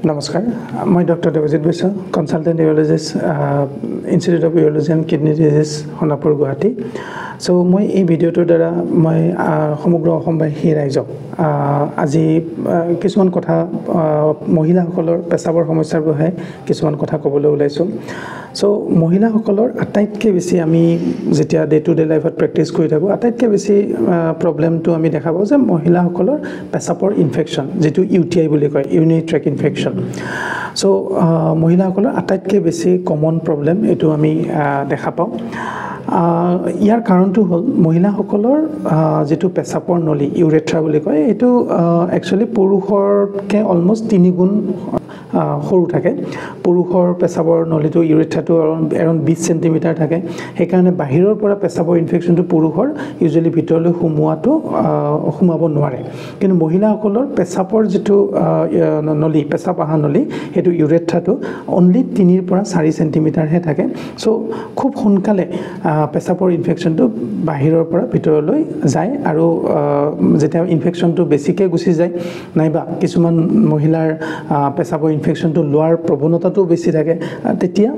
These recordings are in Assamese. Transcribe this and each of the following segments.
নমস্কাৰ মই doctor Debajit Baishya consultant urologist institute of urology and kidney disease Sonapur Guwahati so মই এই ভিডিঅ'টোৰ দ্বাৰা মই সমগ্ৰ অসমবাসী ৰাইজক আজি কিছুমান কথা মহিলাসকলৰ পেচাবৰ সমস্যাৰ বিষয়ে কিছুমান কথা ক'বলৈ ওলাইছোঁ সো মহিলাসকলৰ আটাইতকৈ বেছি আমি যেতিয়া ডে টু ডে লাইফত প্ৰেক্টিছ কৰি থাকোঁ আটাইতকৈ বেছি প্ৰব্লেমটো আমি দেখা পাওঁ যে মহিলাসকলৰ পেচাবৰ ইনফেকশ্যন যেটো ইউটিআই বুলি কয় ইউৰিনাৰী ট্ৰেক ইনফেকশ্যন সো মহিলাসকলৰ আটাইতকৈ বেছি কমন প্ৰব্লেম এইটো আমি দেখা পাওঁ ইয়াৰ কাৰণটো হ'ল মহিলাসকলৰ যেটো পেচাবৰ নলী ইউৰেথ্ৰা বুলি কয় এইটো একচুয়ালি পুৰুষৰকে অলমোষ্ট 3 গুণ সৰু থাকে পুৰুষৰ পেচাবৰ নলীটো ইউৰেথ্ৰাটো এৰাউণ্ড 20 সেন্টিমিটাৰ থাকে সেইকাৰণে বাহিৰৰ পৰা পেচাবৰ ইনফেকশ্যনটো পুৰুষৰ ইউজুৱেলি ভিতৰলৈ সোমাব নোৱাৰে কিন্তু মহিলাসকলৰ পেচাবৰ যেটো নলী পেচাব আহা নলী হেতু ইউৰেথ্ৰাটো অনলি 3 পৰা 4 সেন্টিমিটাৰ হে থাকে সো খুব সোনকালে পেচাবৰ ইনফেকশ্যনটো বাহিৰৰ পৰা ভিতৰলৈ যায় আৰু যেতিয়া ইনফেকশ্যনটো বেছিকৈ গুচি যায় নাইবা কিছুমান মহিলাৰ পেচাবৰ ইনফেকশ্যনটো লোৱাৰ প্ৰৱণতাটো বেছি থাকে তেতিয়া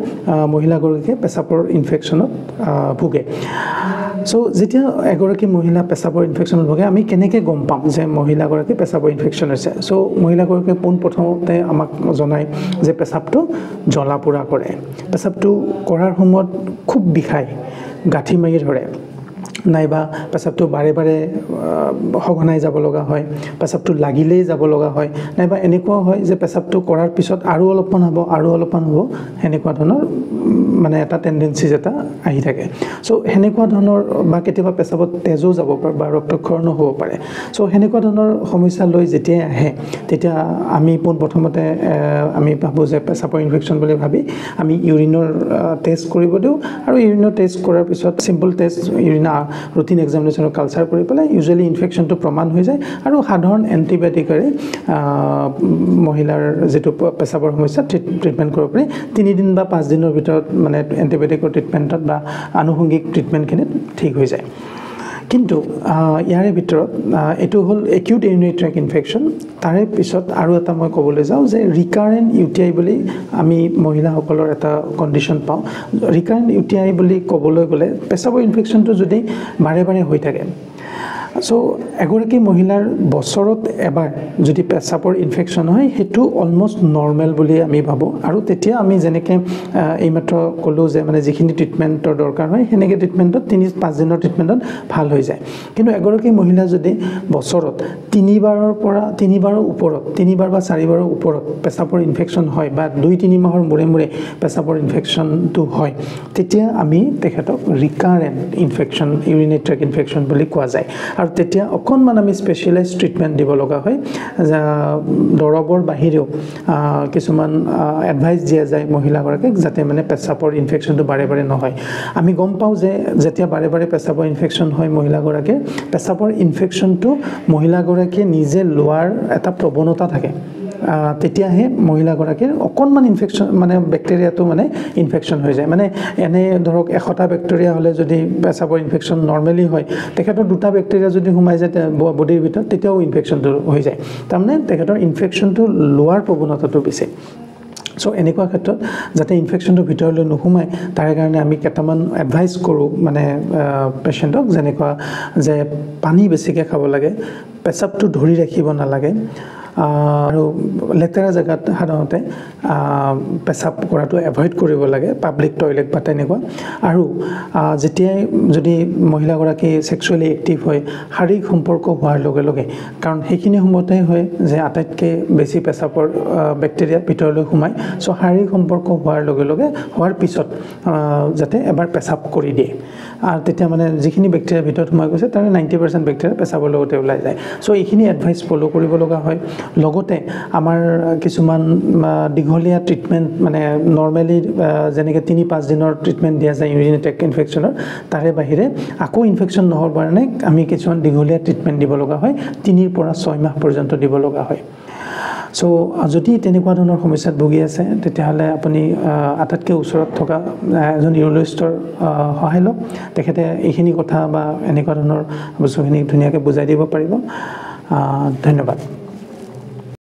মহিলাগৰাকীয়ে পেচাবৰ ইনফেকশ্যনত ভুগে সো যেতিয়া এগৰাকী মহিলা পেচাবৰ ইনফেকশ্যনত ভুগে আমি কেনেকৈ গম পাম যে মহিলাগৰাকী পেচাবৰ ইনফেকশ্যন হৈছে সো মহিলাগৰাকীয়ে প্ৰথমতে আমাক জনায় যে পেচাবটো জ্বলা পোৰা কৰে পেচাবটো কৰাৰ সময়ত খুব বিষায় গাঁঠি মাৰি ধৰে নাইবা পেচাবটো বাৰে বাৰে হগনাই যাব লগা হয় পেচাবটো লাগিলেই যাব লগা হয় নাইবা এনেকুৱা হয় যে পেচাবটো কৰাৰ পিছত আৰু অলপমান হ'ব এনেকুৱা ধৰণৰ মানে এটা টেন্ডেন্সি এটা আহি থাকে সো এনেকুৱা ধৰণৰ বা কেতিয়াবা পেচাবত তেজো যাব পাৰে বা ৰক্তক্ষৰণো হ'ব পাৰে সো এনেকুৱা ধৰণৰ সমস্যা লৈ যেতিয়া আহে তেতিয়া আমি প্ৰথমতে আমি ভাবো যে পেচাবৰ ইনফেকশ্যন বুলি ভাবি আমি ইউৰিনৰ টেষ্ট কৰিব দিওঁ আৰু ইউৰিনৰ টেষ্ট কৰাৰ পিছত সিম্পল টেষ্ট ইউৰিন ৰুটিন এক্সামিনেশ্যনৰ কালচাৰ কৰি পেলাই ইউজুৱেলি ইনফেকশ্যনটো প্ৰমাণ হৈ যায় আৰু সাধাৰণ এণ্টিবায়'টিকেৰে মহিলাৰ যেটো পেচাবৰ সমস্যা ট্ৰিটমেণ্ট কৰিব পাৰি 3 দিন বা 5 দিনৰ ভিতৰত মানে এণ্টিবায়'টিকৰ ট্ৰিটমেণ্টত বা আনুষংগিক ট্ৰিটমেণ্টখিনিত ঠিক হৈ যায় কিন্তু ইয়াৰে ভিতৰত এটো হ'ল একিউট ইউৰিনাৰী ট্ৰেক ইনফেকশ্যন তাৰে পিছত আৰু এটা মই ক'বলৈ যাওঁ যে ৰিকাৰেণ্ট ইউটিআই বুলি আমি মহিলাসকলৰ এটা কণ্ডিশ্যন পাওঁ ৰিকাৰেণ্ট ইউটিআই বুলি ক'বলৈ গ'লে পেচাবৰ ইনফেকশ্যনটো যদি বাৰে বাৰে হৈ থাকে সো এগৰাকী মহিলাৰ বছৰত এবাৰ যদি পেচাবৰ ইনফেকশ্যন হয় হেতু অলমোষ্ট নৰ্মেল বুলি আমি ভাবোঁ আৰু তেতিয়া আমি যেনেকৈ এইমাত্ৰ ক'লোঁ যে মানে যিখিনি ট্ৰিটমেণ্টৰ দৰকাৰ হয় সেনেকৈ ট্ৰিটমেণ্টত 3-5 দিনৰ ট্ৰিটমেণ্টত ভাল হৈ যায় কিন্তু এগৰাকী মহিলা যদি বছৰত 3 বাৰৰ ওপৰত 3 বাৰ বা 4 বাৰৰ ওপৰত পেচাবৰ ইনফেকশ্যন হয় বা 2-3 মাহৰ মূৰে পেচাবৰ ইনফেকশ্যনটো হয় তেতিয়া আমি তেখেতক ৰিকাৰেণ্ট ইনফেকশ্যন ইউৰিনাৰী ট্ৰেক ইনফেকশ্যন বুলি কোৱা যায় আৰু তেতিয়া অকণমান আমি স্পেচিয়েলাইজ ট্ৰিটমেণ্ট দিব লগা হয় দৰৱৰ বাহিৰেও কিছুমান এডভাইচ দিয়া যায় মহিলাগৰাকীক যাতে মানে পেচাবৰ ইনফেকশ্যনটো বাৰে বাৰে নহয় আমি গম পাওঁ যে যেতিয়া বাৰে বাৰে পেচাবৰ ইনফেকশ্যন হয় মহিলাগৰাকীৰ পেচাবৰ ইনফেকশ্যনটো মহিলাগৰাকীয়ে নিজে লোৱাৰ এটা প্ৰৱণতা থাকে তেতিয়াহে মহিলাগৰাকীৰ অকণমান ইনফেকশ্যন মানে বেক্টেৰিয়াটো মানে ইনফেকশ্যন হৈ যায় মানে এনে ধৰক 100টা বেক্টেৰিয়া হ'লে যদি পেচাবৰ ইনফেকশ্যন নৰ্মেলি হয় তেখেতৰ 2টা বেক্টেৰিয়া যদি সোমাই যায় বডিৰ ভিতৰত তেতিয়াও ইনফেকশ্যনটো হৈ যায় তাৰমানে তেখেতৰ ইনফেকশ্যনটো লোৱাৰ প্ৰৱণতাটো বেছি সো এনেকুৱা ক্ষেত্ৰত যাতে ইনফেকশ্যনটো ভিতৰলৈ নোসোমায় তাৰ কাৰণে আমি কেইটামান এডভাইচ কৰোঁ মানে পেচেণ্টক যেনেকুৱা যে পানী বেছিকৈ খাব লাগে পেচাবটো ধৰি ৰাখিব নালাগে আৰু লেতেৰা জেগাত সাধাৰণতে পেচাব কৰাটো এভয়েড কৰিব লাগে পাব্লিক টয়লেট বা তেনেকুৱা আৰু যেতিয়াই যদি মহিলাগৰাকী সেক্সুৱেলি এক্টিভ হয় শাৰীৰিক সম্পৰ্ক হোৱাৰ লগে লগে কাৰণ সেইখিনি সময়তে হয় যে আটাইতকৈ বেছি পেচাবৰ বেক্টেৰিয়া ভিতৰলৈ সোমায় সো শাৰীৰিক সম্পৰ্ক হোৱাৰ লগে লগে হোৱাৰ পিছত যাতে এবাৰ পেচাব কৰি দিয়ে আৰু তেতিয়া মানে যিখিনি বেক্টেৰিয়া ভিতৰত সোমাই গৈছে তাৰ 90% বেক্টেৰিয়া পেচাবৰ লগতে ওলাই যায় সো এইখিনি এডভাইচ ফলো কৰিব লগা হয় লগতে আমাৰ কিছুমান দীঘলীয়া ট্ৰিটমেণ্ট মানে নৰ্মেলি যেনেকৈ 3-5 দিনৰ ট্ৰিটমেণ্ট দিয়া যায় ইউৰিনাৰী ট্ৰেক ইনফেকশ্যনৰ তাৰে বাহিৰে আকৌ ইনফেকশ্যন নহ'বৰ কাৰণে আমি কিছুমান দীঘলীয়া ট্ৰিটমেণ্ট দিব লগা হয় 3 পৰা 6 মাহ পৰ্যন্ত দিব লগা হয় সো যদি তেনেকুৱা ধৰণৰ সমস্যাত ভুগি আছে তেতিয়াহ'লে আপুনি আটাইতকৈ ওচৰত থকা এজন ইউৰলজিষ্টৰ সহায় লওক তেখেতে এইখিনি কথা বা এনেকুৱা ধৰণৰ বস্তুখিনি ধুনীয়াকৈ বুজাই দিব পাৰিব ধন্যবাদ